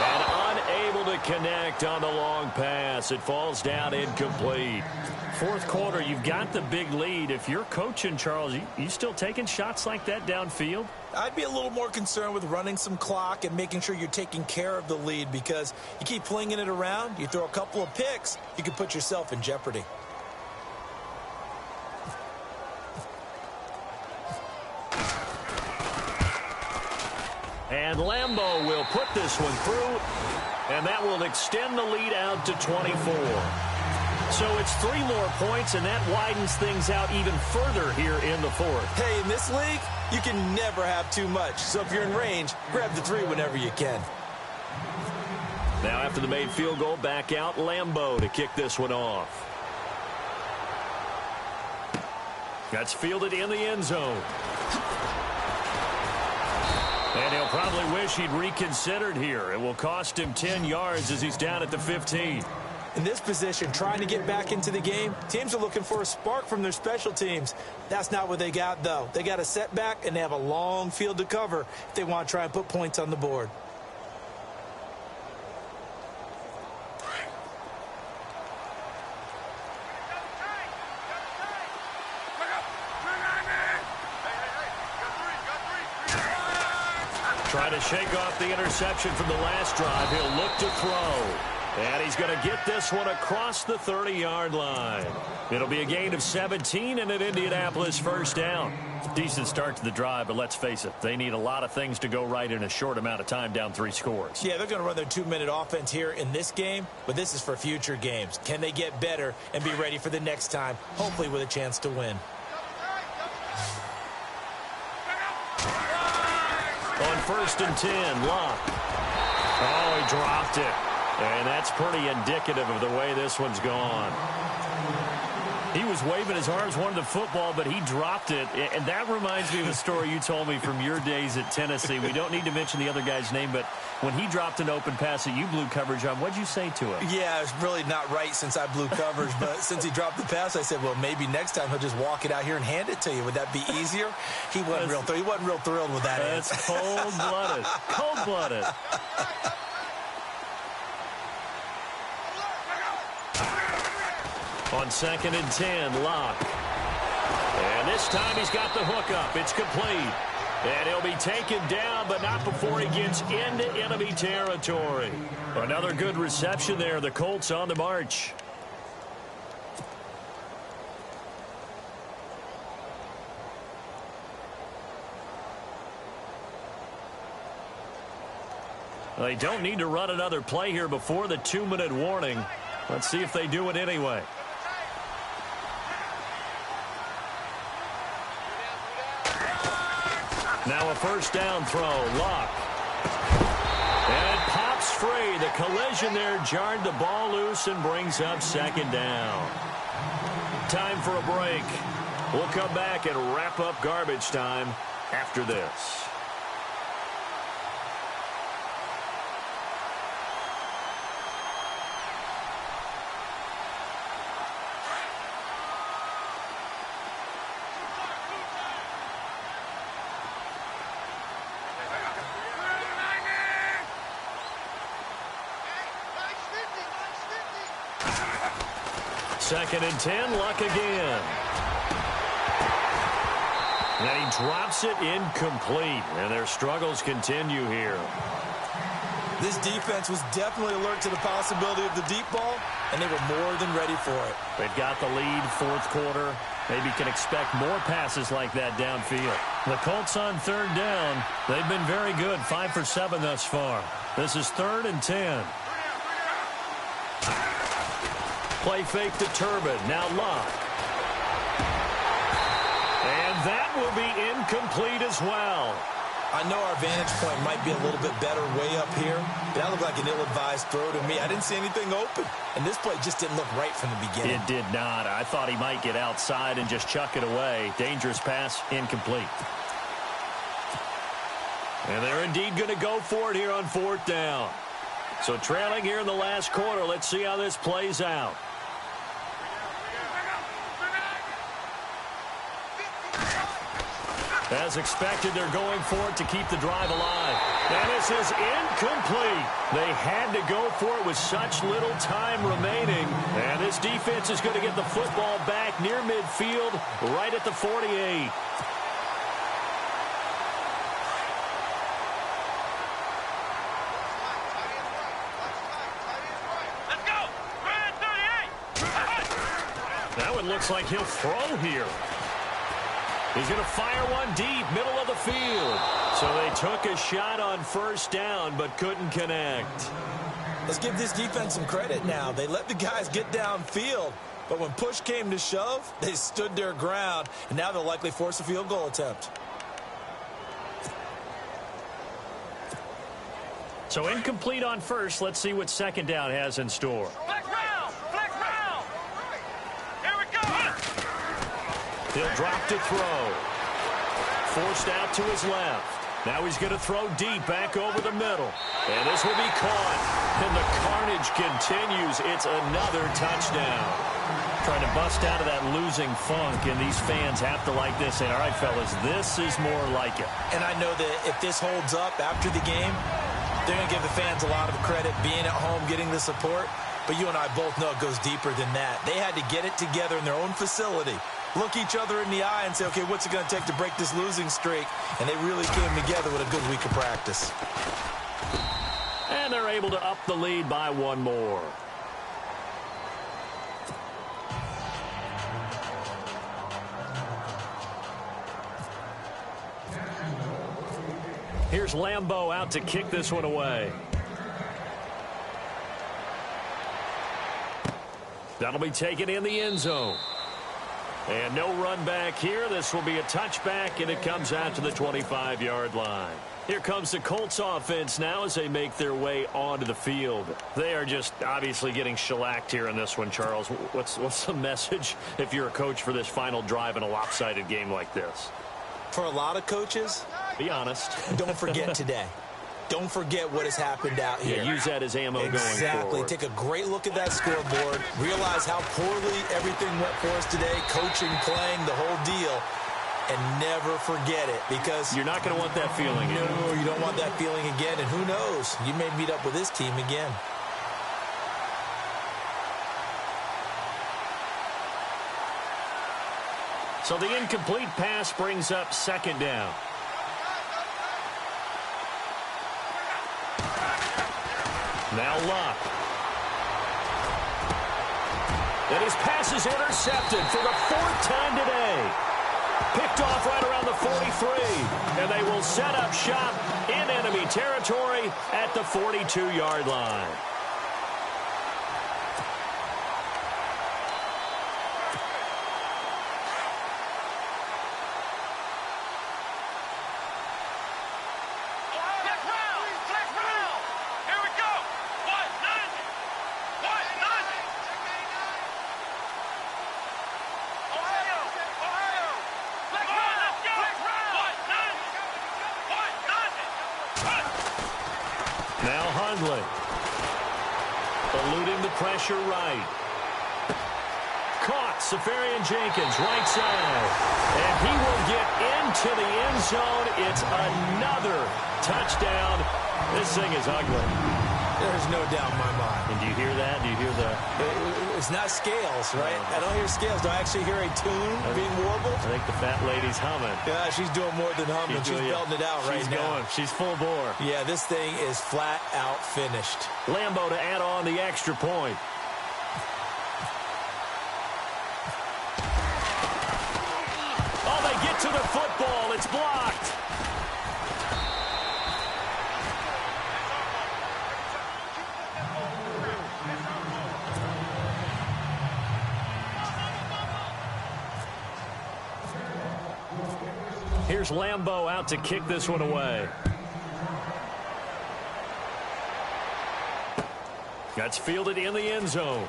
And unable to connect on the long pass. It falls down incomplete. 4th quarter, you've got the big lead. If you're coaching, Charles, you still taking shots like that downfield? I'd be a little more concerned with running some clock and making sure you're taking care of the lead, because you keep flinging it around, you throw a couple of picks, you can put yourself in jeopardy. And Lambeau will put this one through, and that will extend the lead out to 24. So it's 3 more points, and that widens things out even further here in the 4th. Hey, in this league, you can never have too much. So if you're in range, grab the 3 whenever you can. Now after the made field goal, back out Lambeau to kick this one off. That's fielded in the end zone. And he'll probably wish he'd reconsidered here. It will cost him 10 yards as he's down at the 15. In this position, trying to get back into the game, teams are looking for a spark from their special teams. That's not what they got, though. They got a setback, and they have a long field to cover if they want to try and put points on the board. Try to shake off the interception from the last drive. He'll look to throw. And he's going to get this one across the 30-yard line. It'll be a gain of 17 and an Indianapolis 1st down. Decent start to the drive, but let's face it, they need a lot of things to go right in a short amount of time, down 3 scores. Yeah, they're going to run their 2-minute offense here in this game, but this is for future games. Can they get better and be ready for the next time, hopefully with a chance to win? On 1st and 10, Locke. Oh, he dropped it. And that's pretty indicative of the way this one's gone. He was waving his arms, wanted the football, but he dropped it. And that reminds me of a story you told me from your days at Tennessee. We don't need to mention the other guy's name, but when he dropped an open pass that you blew coverage on, what'd you say to him? Yeah, it's really not right since I blew coverage, but since he dropped the pass, I said, well, maybe next time he'll just walk it out here and hand it to you. Would that be easier? He wasn't real thrilled with that. That's cold-blooded. Cold-blooded. On 2nd and 10, Locke. And this time he's got the hook up. It's complete. And he'll be taken down, but not before he gets into enemy territory. Another good reception there. The Colts on the march. They don't need to run another play here before the 2-minute warning. Let's see if they do it anyway. Now a 1st down throw. Locke. And it pops free. The collision there jarred the ball loose and brings up 2nd down. Time for a break. We'll come back and wrap up garbage time after this. 2nd and 10, Luck again. And he drops it incomplete, and their struggles continue here. This defense was definitely alert to the possibility of the deep ball, and they were more than ready for it. They've got the lead, 4th quarter. Maybe can expect more passes like that downfield. The Colts on 3rd down. They've been very good, 5 for 7 thus far. This is 3rd and 10. Play fake to Turbin. Now Luck. And that will be incomplete as well. I know our vantage point might be a little bit better way up here, but that looked like an ill-advised throw to me. I didn't see anything open, and this play just didn't look right from the beginning. It did not. I thought he might get outside and just chuck it away. Dangerous pass, incomplete. And they're indeed going to go for it here on 4th down. So trailing here in the last quarter, let's see how this plays out. As expected, they're going for it to keep the drive alive. And this is incomplete. They had to go for it with such little time remaining. And this defense is going to get the football back near midfield, right at the 48. Let's go! Red 38! That one looks like he'll throw here. He's going to fire one deep, middle of the field. So they took a shot on 1st down, but couldn't connect. Let's give this defense some credit now. They let the guys get downfield, but when push came to shove, they stood their ground, and now they'll likely force a field goal attempt. So incomplete on 1st. Let's see what 2nd down has in store. Flex round! Flex round! Here we go! He'll drop to throw. Forced out to his left. Now he's going to throw deep back over the middle. And this will be caught. And the carnage continues. It's another touchdown. Trying to bust out of that losing funk, and these fans have to like this. And all right, fellas, this is more like it. And I know that if this holds up after the game, they're going to give the fans a lot of credit being at home, getting the support. But you and I both know it goes deeper than that. They had to get it together in their own facility, look each other in the eye and say, okay, what's it going to take to break this losing streak? And they really came together with a good week of practice. And they're able to up the lead by one more. Here's Lambeau out to kick this one away. That'll be taken in the end zone. And no run back here. This will be a touchback, and it comes out to the 25-yard line. Here comes the Colts offense now as they make their way onto the field. They are just obviously getting shellacked here in this one, Charles. What's the message if you're a coach for this final drive in a lopsided game like this? For a lot of coaches, be honest. Don't forget today. Don't forget what has happened out here. Yeah, use that as ammo going forward. Exactly. Take a great look at that scoreboard. Realize how poorly everything went for us today. Coaching, playing, the whole deal. And never forget it, because you're not going to want that feeling again. No, you don't want that feeling again. And who knows? You may meet up with this team again. So the incomplete pass brings up 2nd down. Now Luck. And his pass is intercepted for the 4th time today. Picked off right around the 43. And they will set up shop in enemy territory at the 42-yard line. Eluding the pressure right. Caught. Safarian Jenkins, right side. And he will get into the end zone. It's another touchdown. This thing is ugly. There's no doubt in my mind. And do you hear that? Do you hear the... It's not scales, right? I don't hear scales. Do I actually hear a tune being warbled? I think the fat lady's humming. Yeah, she's doing more than humming. She's belting it out right now. She's going. She's full bore. Yeah, this thing is flat out finished. Lambeau to add on the extra point. Oh, they get to the football. It's blocked. Here's Lambeau out to kick this one away. That's fielded in the end zone.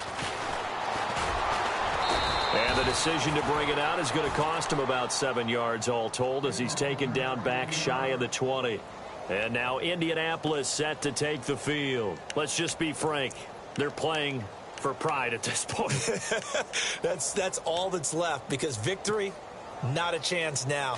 And the decision to bring it out is going to cost him about 7 yards all told as he's taken down back shy of the 20. And now Indianapolis set to take the field. Let's just be frank. They're playing for pride at this point. That's all that's left because victory, not a chance now.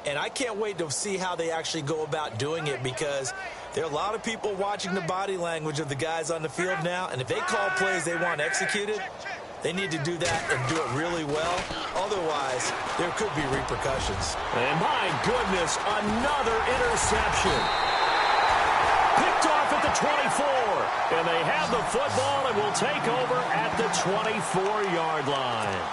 And I can't wait to see how they actually go about doing it because there are a lot of people watching the body language of the guys on the field now. And if they call plays they want executed, they need to do that and do it really well. Otherwise, there could be repercussions. And my goodness, another interception. Picked off at the 24. And they have the football and will take over at the 24-yard line.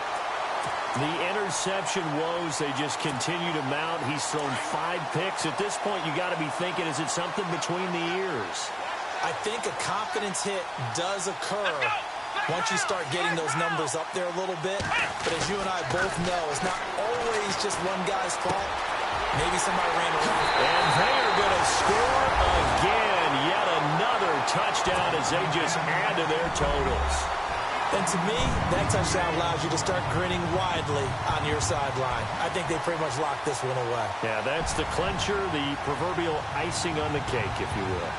The interception woes, they just continue to mount. He's thrown 5 picks. At this point, you got to be thinking, is it something between the ears? I think a confidence hit does occur once you start getting those numbers up there a little bit. But as you and I both know, it's not always just one guy's fault. Maybe somebody ran around. And they are going to score again. Yet another touchdown as they just add to their totals. And to me, that touchdown allows you to start grinning widely on your sideline. I think they pretty much locked this one away. Yeah, that's the clincher, the proverbial icing on the cake, if you will.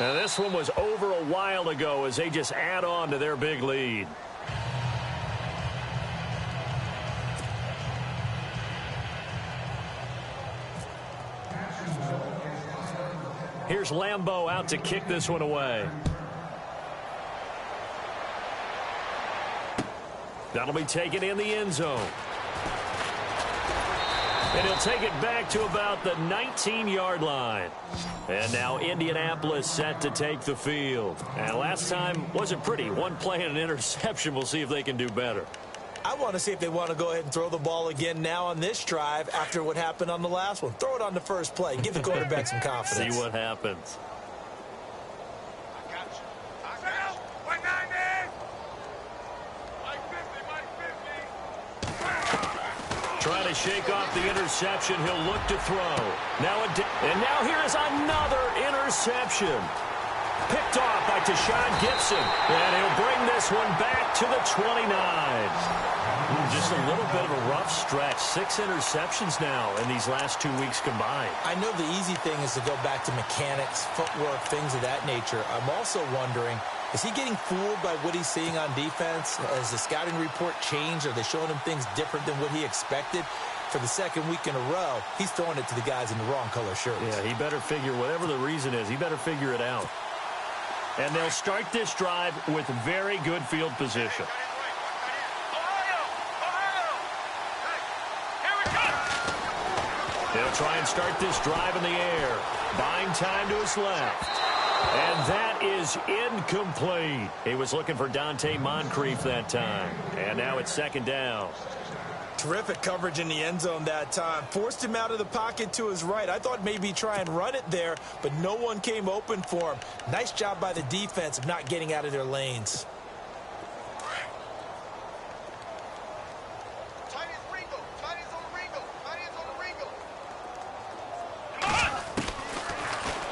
Now, this one was over a while ago as they just add on to their big lead. Here's Lambeau out to kick this one away. That'll be taken in the end zone. And he'll take it back to about the 19-yard line. And now Indianapolis set to take the field. And last time wasn't pretty. One play and an interception. We'll see if they can do better. I want to see if they want to go ahead and throw the ball again now on this drive after what happened on the last one. Throw it on the first play. Give the quarterback some confidence. See what happens. Trying to shake off the interception. He'll look to throw. And now here is another interception. Picked off by Tashawn Gibson. And he'll bring this one back to the 29. Just a little bit of a rough stretch. 6 interceptions now in these last 2 weeks combined. I know the easy thing is to go back to mechanics, footwork, things of that nature. I'm also wondering, is he getting fooled by what he's seeing on defense? Has the scouting report changed? Are they showing him things different than what he expected? For the second week in a row, he's throwing it to the guys in the wrong color shirts. Yeah, he better figure, whatever the reason is, he better figure it out. And they'll start this drive with very good field position. They'll try and start this drive in the air. Buying time to his left. And that is incomplete. He was looking for Dante Moncrief that time. And now it's second down. Terrific coverage in the end zone that time. Forced him out of the pocket to his right. I thought maybe try and run it there, but no one came open for him. Nice job by the defense of not getting out of their lanes.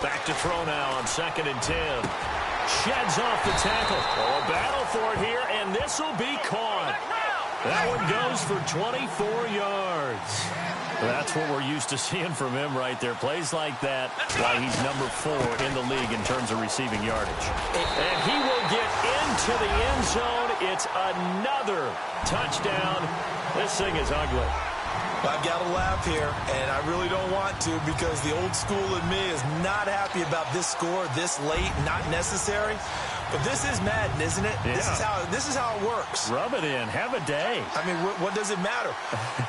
Back to throw now on 2nd and 10. Sheds off the tackle. Oh, a battle for it here, and this will be caught. That one goes for 24 yards. That's what we're used to seeing from him right there. Plays like that, why he's number 4 in the league in terms of receiving yardage. And he will get into the end zone. It's another touchdown. This thing is ugly. I've got to laugh here, and I really don't want to because the old school in me is not happy about this score this late, not necessary. But this is Madden, isn't it? Yeah. This is how it works. Rub it in. Have a day. I mean, what does it matter?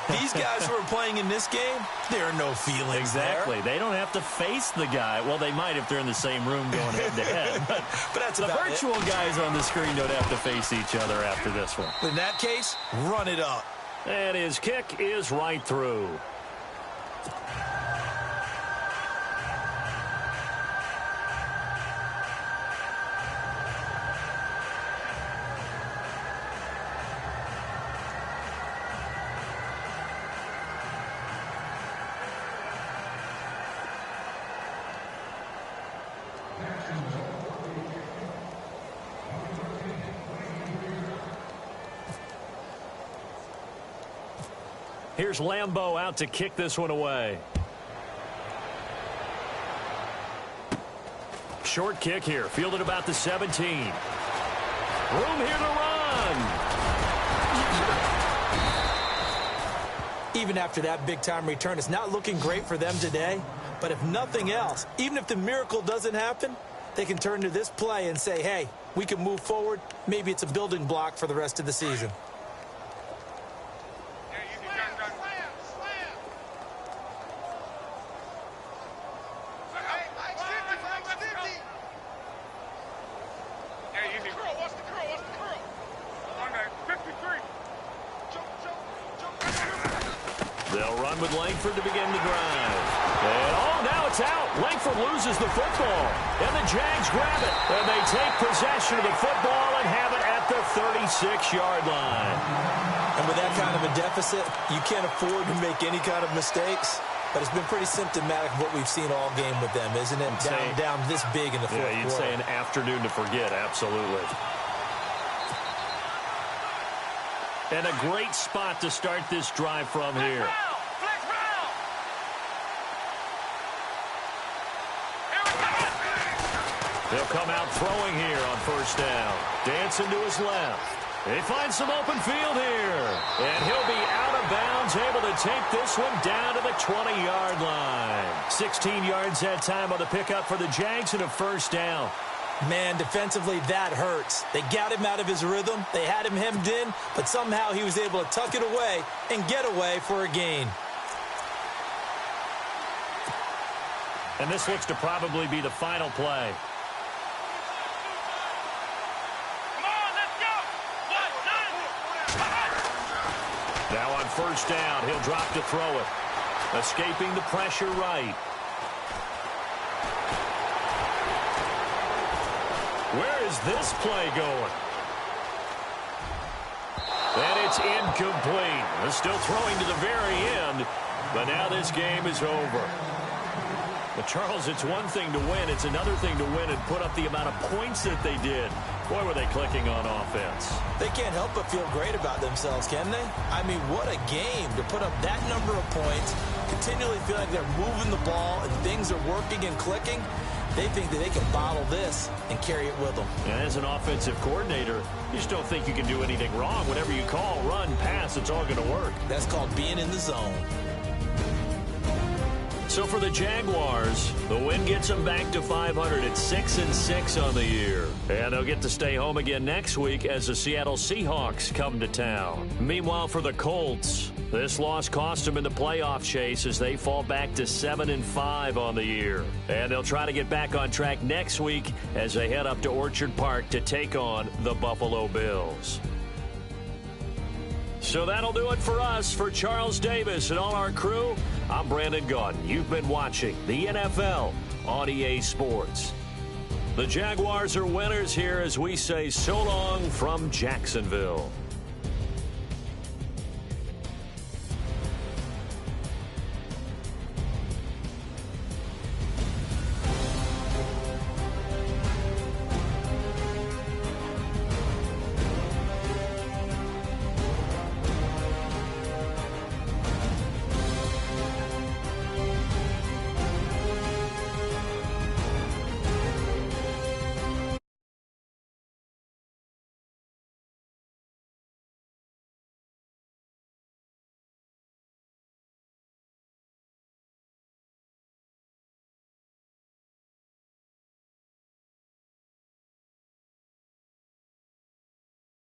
These guys who are playing in this game, there are no feelings Exactly. there. They don't have to face the guy. Well, they might if they're in the same room going head-to-head. But that's the about virtual guys on the screen don't have to face each other after this one. In that case, run it up. And his kick is right through. Here's Lambeau out to kick this one away. Short kick here, fielded about the 17. Room here to run. Even after that big-time return, it's not looking great for them today. But if nothing else, even if the miracle doesn't happen, they can turn to this play and say, hey, we can move forward. Maybe it's a building block for the rest of the season. They'll run with Langford to begin the drive. And, now it's out. Langford loses the football. And the Jags grab it. And they take possession of the football and have it at the 36-yard line. And with that kind of a deficit, you can't afford to make any kind of mistakes. But it's been pretty symptomatic of what we've seen all game with them, isn't it? Down this big in the fourth quarter. Yeah, you'd say an afternoon to forget, absolutely. And a great spot to start this drive from here. They'll come out throwing here on first down. Dancing to his left. He finds some open field here. And he'll be out of bounds, able to take this one down to the 20-yard line. 16 yards that time on the pickup for the Jags and a first down. Man, defensively, that hurts. They got him out of his rhythm. They had him hemmed in, but somehow he was able to tuck it away and get away for a gain. And this looks to probably be the final play. Now on first down, he'll drop to throw it. Escaping the pressure right. Where is this play going? And it's incomplete. They're still throwing to the very end, but now this game is over. But, Charles, it's one thing to win. It's another thing to win and put up the amount of points that they did. Boy, were they clicking on offense. They can't help but feel great about themselves, can they? I mean, what a game to put up that number of points, continually feel like they're moving the ball and things are working and clicking. They think that they can bottle this and carry it with them. And as an offensive coordinator, you just don't think you can do anything wrong. Whatever you call, run, pass, it's all going to work. That's called being in the zone. So for the Jaguars, the win gets them back to 500 at 6-6 on the year. And they'll get to stay home again next week as the Seattle Seahawks come to town. Meanwhile, for the Colts, this loss cost them in the playoff chase as they fall back to 7-5 on the year. And they'll try to get back on track next week as they head up to Orchard Park to take on the Buffalo Bills. So that'll do it for us. For Charles Davis and all our crew, I'm Brandon Gaudin. You've been watching the NFL on EA Sports. The Jaguars are winners here as we say so long from Jacksonville.